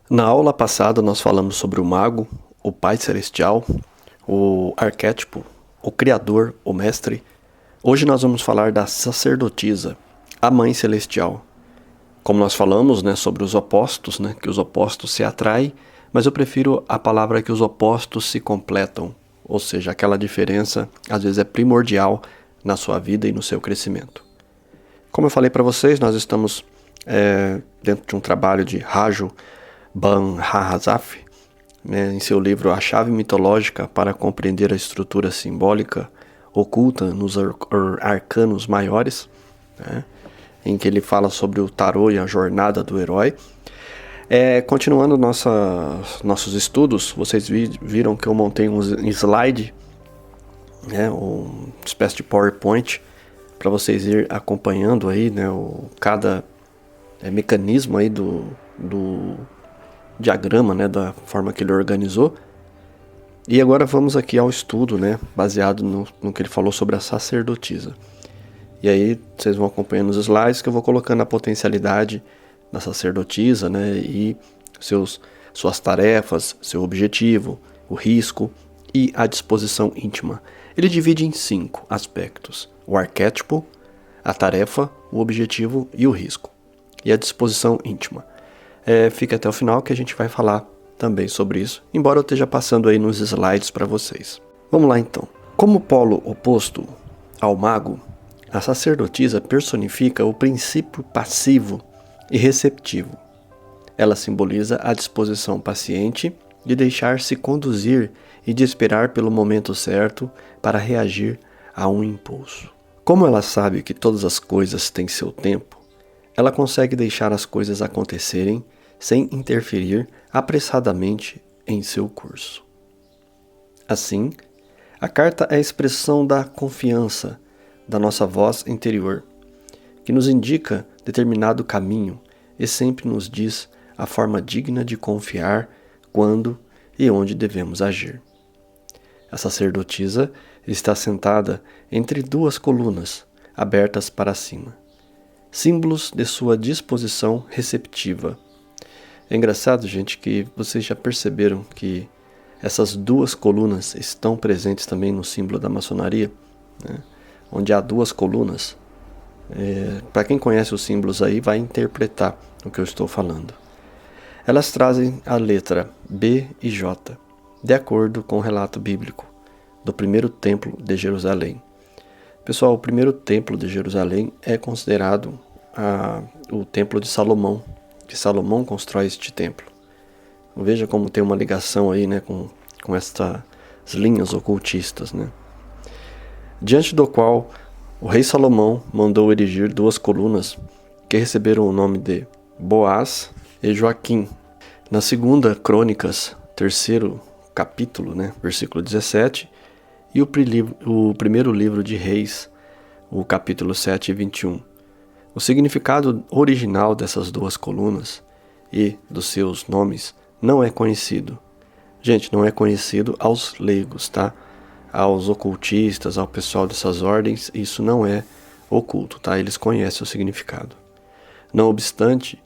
Na aula passada nós falamos sobre o mago, o pai celestial, o arquétipo, o criador, o mestre. Hoje nós vamos falar da sacerdotisa, a mãe celestial. Como nós falamos, sobre os opostos, que os opostos se atraem, mas eu prefiro a palavra que os opostos se completam, ou seja, aquela diferença às vezes é primordial na sua vida e no seu crescimento. Como eu falei para vocês, nós estamos dentro de um trabalho de Raju Ban-Hahazaf, em seu livro A Chave Mitológica para Compreender a Estrutura Simbólica Oculta nos Arcanos Maiores, em que ele fala sobre o tarô e a jornada do herói. Continuando nossos estudos, vocês viram que eu montei um slide, uma espécie de PowerPoint, para vocês ir acompanhando aí, cada mecanismo aí do diagrama, da forma que ele organizou. E agora vamos aqui ao estudo, baseado no que ele falou sobre a sacerdotisa. E aí vocês vão acompanhando os slides que eu vou colocando a potencialidade da sacerdotisa, e suas tarefas, seu objetivo, o risco e a disposição íntima. Ele divide em 5 aspectos: o arquétipo, a tarefa, o objetivo e o risco. E a disposição íntima. Fica até o final que a gente vai falar também sobre isso, embora eu esteja passando aí nos slides para vocês. Vamos lá então. Como polo oposto ao mago, a sacerdotisa personifica o princípio passivo e receptivo. Ela simboliza a disposição paciente de deixar-se conduzir e de esperar pelo momento certo para reagir a um impulso. Como ela sabe que todas as coisas têm seu tempo, ela consegue deixar as coisas acontecerem sem interferir apressadamente em seu curso. Assim, a carta é a expressão da confiança da nossa voz interior, que nos indica determinado caminho e sempre nos diz a forma digna de confiar quando e onde devemos agir. A sacerdotisa está sentada entre 2 colunas abertas para cima, símbolos de sua disposição receptiva. É engraçado, gente, que vocês já perceberam que essas 2 colunas estão presentes também no símbolo da maçonaria, onde há 2 colunas. Para quem conhece os símbolos aí, vai interpretar o que eu estou falando. Elas trazem a letra B e J, de acordo com o relato bíblico do primeiro templo de Jerusalém. Pessoal, o primeiro templo de Jerusalém é considerado o templo de Salomão, que Salomão constrói este templo. Veja como tem uma ligação aí, com estas linhas ocultistas, diante do qual o rei Salomão mandou erigir 2 colunas que receberam o nome de Boaz e Joaquim. Na 2 Crônicas, 3º capítulo, versículo 17, e o primeiro livro de Reis, o capítulo 7 e 21. O significado original dessas 2 colunas e dos seus nomes não é conhecido. Gente, não é conhecido aos leigos, aos ocultistas, ao pessoal dessas ordens, isso não é oculto, Eles conhecem o significado. Não obstante,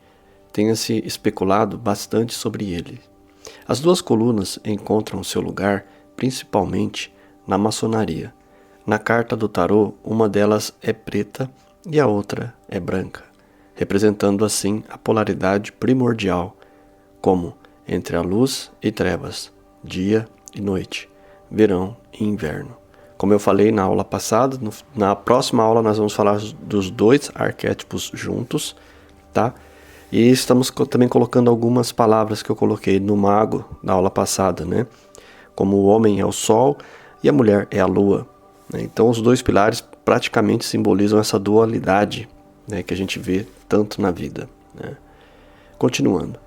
tenha-se especulado bastante sobre ele. As 2 colunas encontram seu lugar principalmente na maçonaria. Na carta do tarô, uma delas é preta e a outra é branca, representando assim a polaridade primordial, como entre a luz e trevas, dia e noite, verão e inverno. Como eu falei na aula passada, na próxima aula nós vamos falar dos 2 arquétipos juntos, E estamos também colocando algumas palavras que eu coloquei no mago na aula passada, Como o homem é o sol e a mulher é a lua. Então os 2 pilares praticamente simbolizam essa dualidade, que a gente vê tanto na vida. Continuando.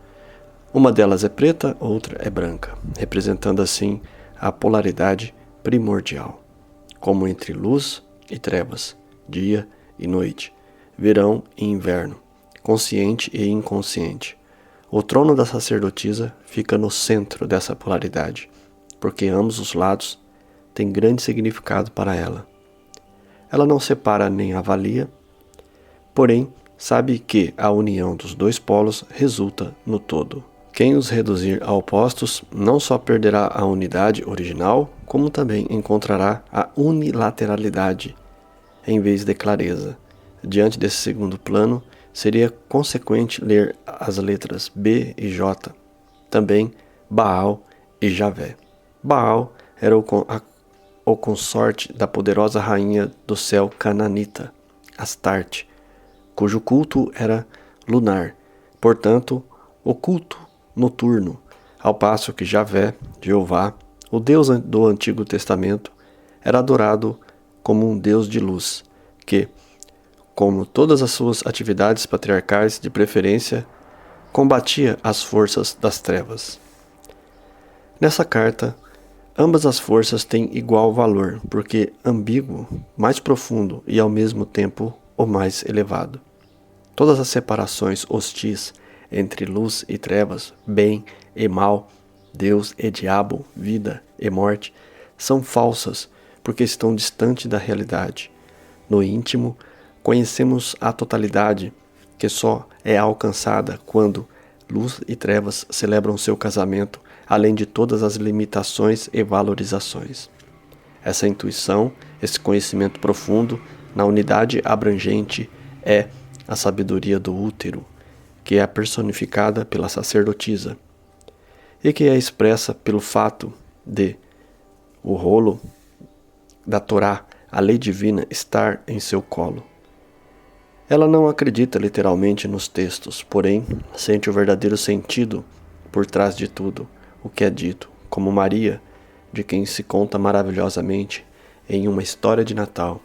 Uma delas é preta, outra é branca, representando assim a polaridade primordial, como entre luz e trevas, dia e noite, verão e inverno, consciente e inconsciente. O trono da sacerdotisa fica no centro dessa polaridade, porque ambos os lados têm grande significado para ela. Ela não separa nem avalia, porém sabe que a união dos 2 polos resulta no todo. Quem os reduzir a opostos não só perderá a unidade original, como também encontrará a unilateralidade em vez de clareza. Diante desse segundo plano, seria consequente ler as letras B e J, também Baal e Javé. Baal era o consorte da poderosa rainha do céu cananita, Astarte, cujo culto era lunar, portanto, o culto noturno, ao passo que Javé, Jeová, o Deus do Antigo Testamento, era adorado como um Deus de luz, que, como todas as suas atividades patriarcais de preferência, combatia as forças das trevas. Nessa carta, ambas as forças têm igual valor, porque ambíguo, mais profundo e ao mesmo tempo o mais elevado. Todas as separações hostis entre luz e trevas, bem e mal, Deus e diabo, vida e morte, são falsas porque estão distante da realidade. No íntimo, conhecemos a totalidade, que só é alcançada quando luz e trevas celebram seu casamento, além de todas as limitações e valorizações. Essa intuição, esse conhecimento profundo, na unidade abrangente, é a sabedoria do útero, que é personificada pela sacerdotisa, e que é expressa pelo fato de o rolo da Torá, a lei divina, estar em seu colo. Ela não acredita literalmente nos textos, porém sente o verdadeiro sentido por trás de tudo o que é dito, como Maria, de quem se conta maravilhosamente em uma história de Natal.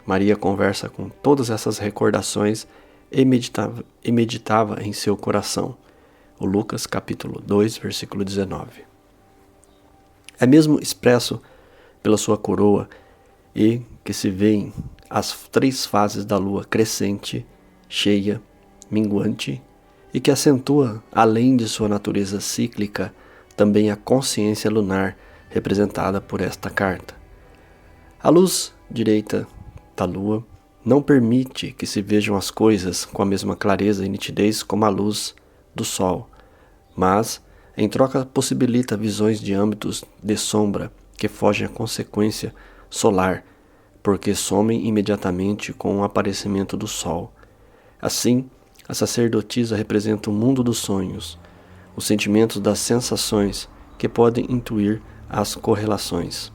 Maria conversa com todas essas recordações e meditava em seu coração. O Lucas capítulo 2, versículo 19. É mesmo expresso pela sua coroa e que se vêem as 3 fases da lua crescente, cheia, minguante, e que acentua, além de sua natureza cíclica, também a consciência lunar representada por esta carta. A luz direita da lua não permite que se vejam as coisas com a mesma clareza e nitidez como a luz do sol, mas, em troca, possibilita visões de âmbitos de sombra que fogem à consequência solar, porque somem imediatamente com o aparecimento do sol. Assim, a sacerdotisa representa o mundo dos sonhos, os sentimentos das sensações que podem intuir as correlações.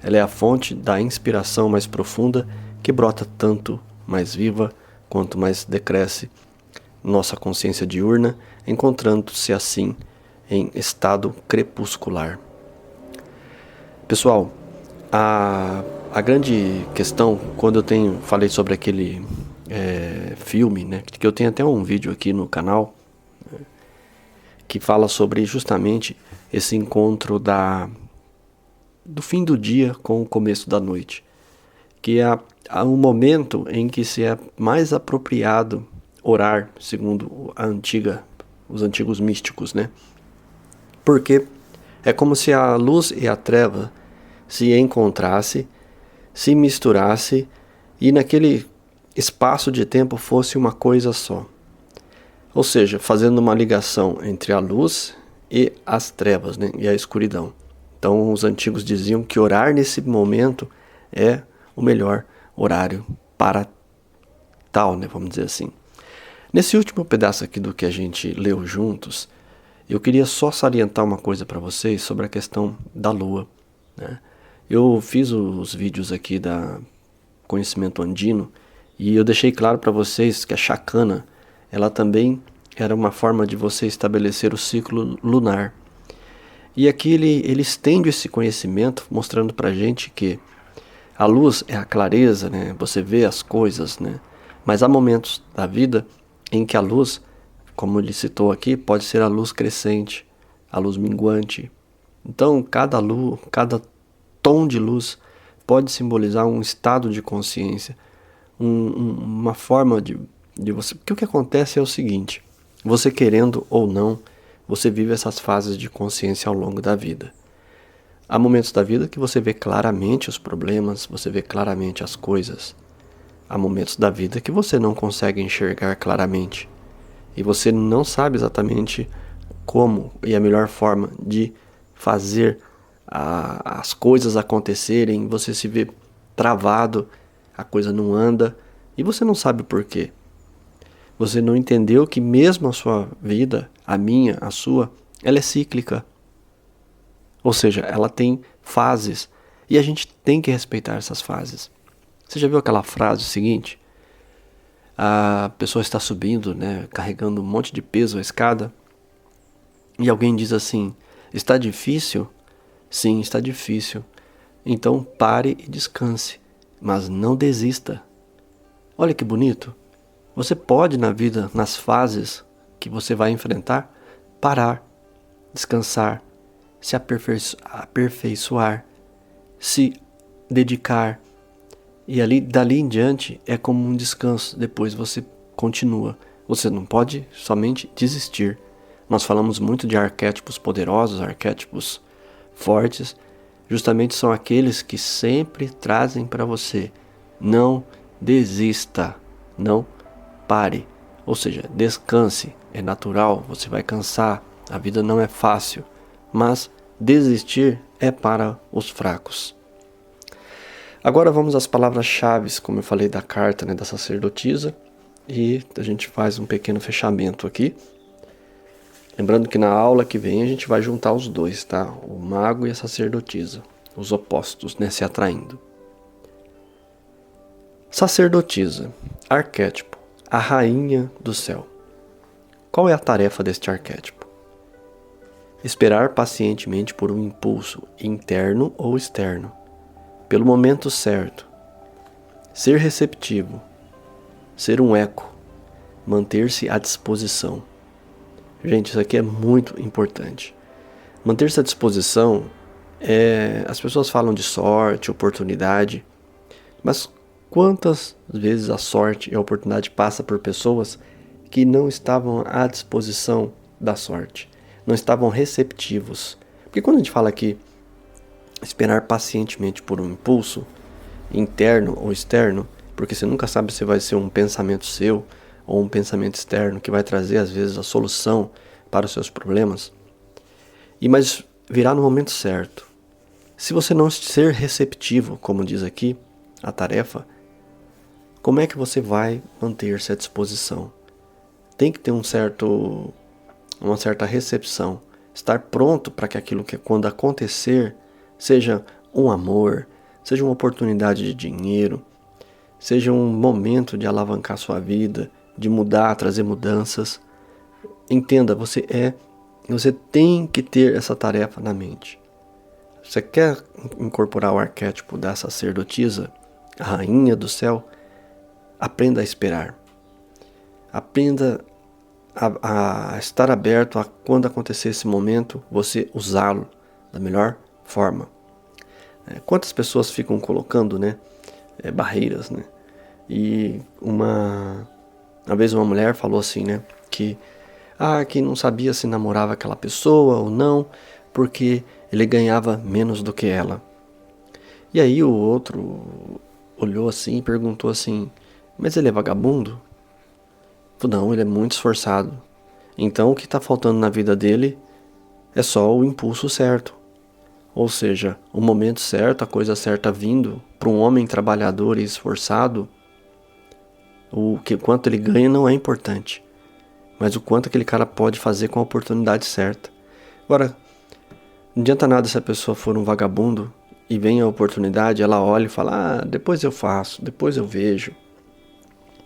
Ela é a fonte da inspiração mais profunda que brota tanto mais viva quanto mais decresce nossa consciência diurna, encontrando-se assim em estado crepuscular. Pessoal, a grande questão, quando eu falei sobre aquele filme, né, que eu tenho até um vídeo aqui no canal, que fala sobre justamente esse encontro do fim do dia com o começo da noite, que é um momento em que se é mais apropriado orar, segundo os antigos místicos, né? Porque é como se a luz e a treva se encontrasse, se misturasse e naquele espaço de tempo fosse uma coisa só. Ou seja, fazendo uma ligação entre a luz e as trevas, né? E a escuridão. Então os antigos diziam que orar nesse momento é o melhor horário para tal, né? Vamos dizer assim. Nesse último pedaço aqui do que a gente leu juntos, eu queria só salientar uma coisa para vocês sobre a questão da lua, né? Eu fiz os vídeos aqui da Conhecimento Andino e eu deixei claro para vocês que a chacana, ela também era uma forma de você estabelecer o ciclo lunar. E aqui ele estende esse conhecimento mostrando para a gente que a luz é a clareza, né? Você vê as coisas, né? Mas há momentos da vida em que a luz, como ele citou aqui, pode ser a luz crescente, a luz minguante. Então, cada tom de luz pode simbolizar um estado de consciência, uma forma de você... Porque o que acontece é o seguinte, você querendo ou não, você vive essas fases de consciência ao longo da vida. Há momentos da vida que você vê claramente os problemas, você vê claramente as coisas. Há momentos da vida que você não consegue enxergar claramente. E você não sabe exatamente como e a melhor forma de fazer as coisas acontecerem, você se vê travado, a coisa não anda e você não sabe por quê. Você não entendeu que mesmo a sua vida, a minha, a sua, ela é cíclica. Ou seja, ela tem fases e a gente tem que respeitar essas fases. Você já viu aquela frase seguinte? A pessoa está subindo, né, carregando um monte de peso a escada e alguém diz assim: está difícil? Sim, está difícil. Então pare e descanse, mas não desista. Olha que bonito. Você pode na vida, nas fases que você vai enfrentar, parar, descansar, se aperfeiçoar, se dedicar. E dali em diante é como um descanso, depois você continua. Você não pode somente desistir. Nós falamos muito de arquétipos poderosos, arquétipos fortes, justamente são aqueles que sempre trazem para você: não desista, não pare, ou seja, descanse. É natural, você vai cansar, a vida não é fácil, mas desistir é para os fracos. Agora vamos às palavras-chave, como eu falei da carta, né, da sacerdotisa, e a gente faz um pequeno fechamento aqui. Lembrando que na aula que vem a gente vai juntar os dois, tá? O mago e a sacerdotisa, os opostos, né, se atraindo. Sacerdotisa, arquétipo, a rainha do céu. Qual é a tarefa deste arquétipo? Esperar pacientemente por um impulso interno ou externo, pelo momento certo, ser receptivo, ser um eco, manter-se à disposição. Gente, isso aqui é muito importante. Manter-se à disposição as pessoas falam de sorte, oportunidade, mas quantas vezes a sorte e a oportunidade passa por pessoas que não estavam à disposição da sorte, não estavam receptivos? Porque quando a gente fala aqui esperar pacientemente por um impulso interno ou externo, porque você nunca sabe se vai ser um pensamento seu ou um pensamento externo que vai trazer às vezes a solução para os seus problemas, mas virá no momento certo. Se você não ser receptivo, como diz aqui a tarefa, como é que você vai manter-se à disposição? Tem que ter uma certa recepção, estar pronto para que aquilo que quando acontecer, seja um amor, seja uma oportunidade de dinheiro, seja um momento de alavancar sua vida, de mudar, trazer mudanças. Entenda, você tem que ter essa tarefa na mente. Você quer incorporar o arquétipo da sacerdotisa, a rainha do céu? Aprenda a esperar. Aprenda a estar aberto a quando acontecer esse momento, você usá-lo da melhor forma. Quantas pessoas ficam colocando, né, barreiras, né? E uma vez uma mulher falou assim, né, que não sabia se namorava aquela pessoa ou não, porque ele ganhava menos do que ela. E aí o outro olhou assim e perguntou assim: mas ele é vagabundo? Não, ele é muito esforçado. Então o que está faltando na vida dele é só o impulso certo. Ou seja, o momento certo, a coisa certa vindo para um homem trabalhador e esforçado. Quanto ele ganha não é importante, mas o quanto aquele cara pode fazer com a oportunidade certa. Agora, não adianta nada se a pessoa for um vagabundo e vem a oportunidade, ela olha e fala: depois eu faço, depois eu vejo.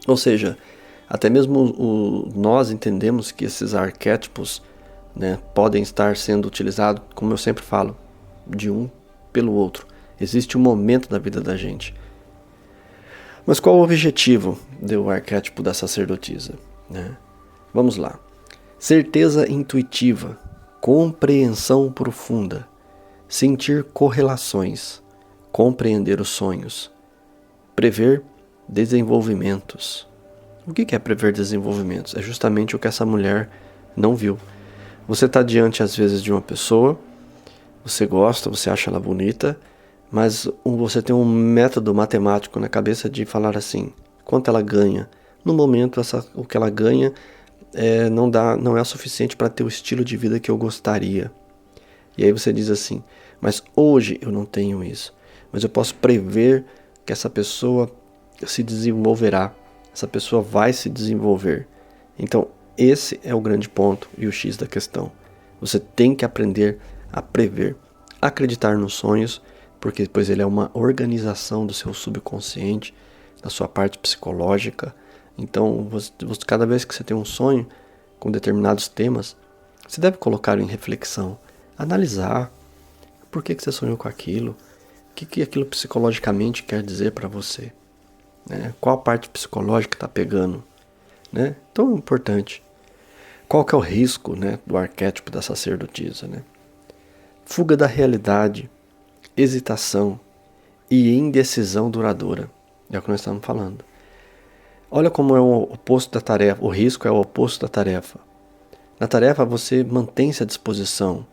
Ou seja, até mesmo nós entendemos que esses arquétipos, né, podem estar sendo utilizados, como eu sempre falo, de um pelo outro. Existe um momento da vida da gente. Mas qual o objetivo do arquétipo da sacerdotisa, né? Vamos lá. Certeza intuitiva, compreensão profunda, sentir correlações, compreender os sonhos, prever desenvolvimentos. O que é prever desenvolvimentos? É justamente o que essa mulher não viu. Você está diante às vezes de uma pessoa, você gosta, você acha ela bonita, mas você tem um método matemático na cabeça de falar assim: quanto ela ganha? No momento, o que ela ganha não é o suficiente para ter o estilo de vida que eu gostaria. E aí você diz assim, mas hoje eu não tenho isso, mas eu posso prever que essa pessoa se desenvolverá, essa pessoa vai se desenvolver. Então esse é o grande ponto e o X da questão. Você tem que aprender a prever, acreditar nos sonhos, porque depois ele é uma organização do seu subconsciente, da sua parte psicológica. Então, cada vez que você tem um sonho com determinados temas, você deve colocar em reflexão, analisar por que você sonhou com aquilo, o que aquilo psicologicamente quer dizer para você, né? Qual a parte psicológica está pegando, né? Então é importante. Qual que é o risco, né, do arquétipo da sacerdotisa, né? Fuga da realidade, hesitação e indecisão duradoura. É o que nós estamos falando. Olha como é o oposto da tarefa. O risco é o oposto da tarefa. Na tarefa você mantém-se à disposição.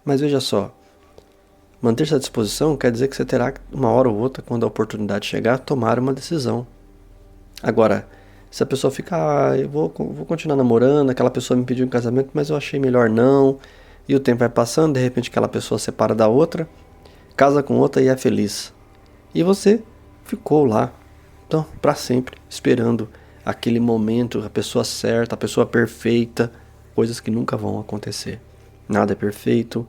Mas veja só, manter-se à disposição quer dizer que você terá, uma hora ou outra, quando a oportunidade chegar, tomar uma decisão. Agora, se a pessoa fica, eu vou continuar namorando, aquela pessoa me pediu um casamento, mas eu achei melhor não, e o tempo vai passando, de repente aquela pessoa separa da outra, casa com outra e é feliz. E você ficou lá, então, para sempre, esperando aquele momento, a pessoa certa, a pessoa perfeita, coisas que nunca vão acontecer. Nada é perfeito,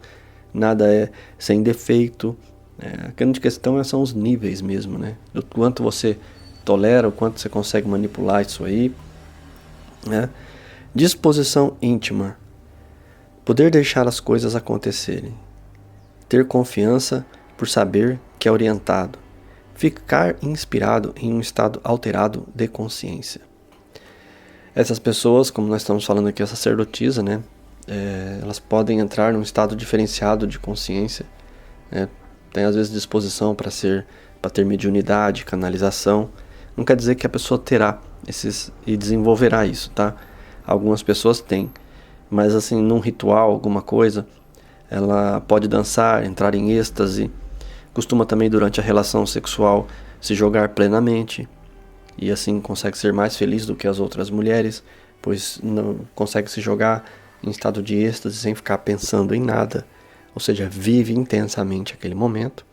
nada é sem defeito. A grande questão são os níveis mesmo, né? Do quanto você tolera, o quanto você consegue manipular isso aí, né? Disposição íntima. Poder deixar as coisas acontecerem. Ter confiança por saber que é orientado. Ficar inspirado em um estado alterado de consciência. Essas pessoas, como nós estamos falando aqui, a sacerdotisa, né? Elas podem entrar num estado diferenciado de consciência, né? Tem às vezes disposição para ter mediunidade, canalização. Não quer dizer que a pessoa terá e desenvolverá isso, tá? Algumas pessoas têm, mas assim, num ritual, alguma coisa, ela pode dançar, entrar em êxtase, costuma também durante a relação sexual se jogar plenamente, e assim consegue ser mais feliz do que as outras mulheres, pois não consegue se jogar em estado de êxtase sem ficar pensando em nada, ou seja, vive intensamente aquele momento,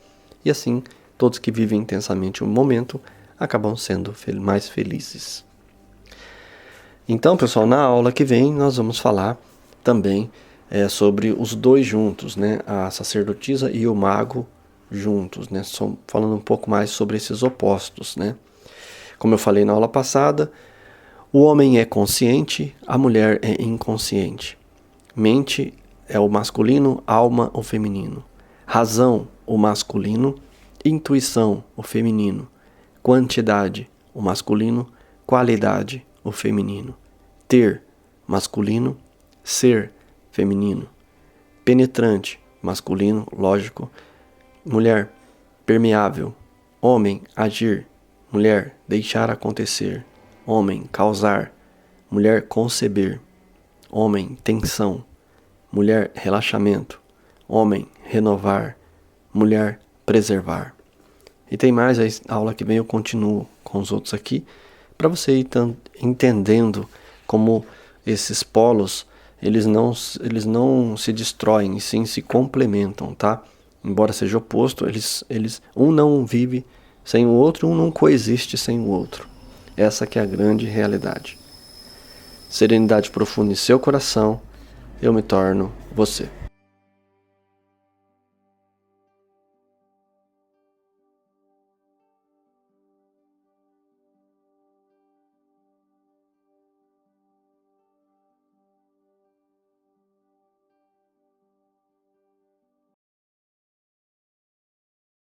e assim todos que vivem intensamente o momento acabam sendo mais felizes. Então, pessoal, na aula que vem nós vamos falar também sobre os dois juntos, né? A sacerdotisa e o mago juntos, né? Falando um pouco mais sobre esses opostos, né? Como eu falei na aula passada, o homem é consciente, a mulher é inconsciente. Mente é o masculino, alma o feminino. Razão, o masculino, intuição, o feminino. Quantidade, o masculino, qualidade, o feminino. Ter, masculino, ser, feminino. Penetrante, masculino, lógico. Mulher, permeável. Homem, agir. Mulher, deixar acontecer. Homem, causar. Mulher, conceber. Homem, tensão. Mulher, relaxamento. Homem, renovar. Mulher, preservar. E tem mais, a aula que vem eu continuo com os outros aqui, para você ir entendendo como esses polos, eles não se destroem, e sim se complementam, tá? Embora seja oposto, um não vive sem o outro, um não coexiste sem o outro. Essa que é a grande realidade. Serenidade profunda em seu coração, eu me torno você.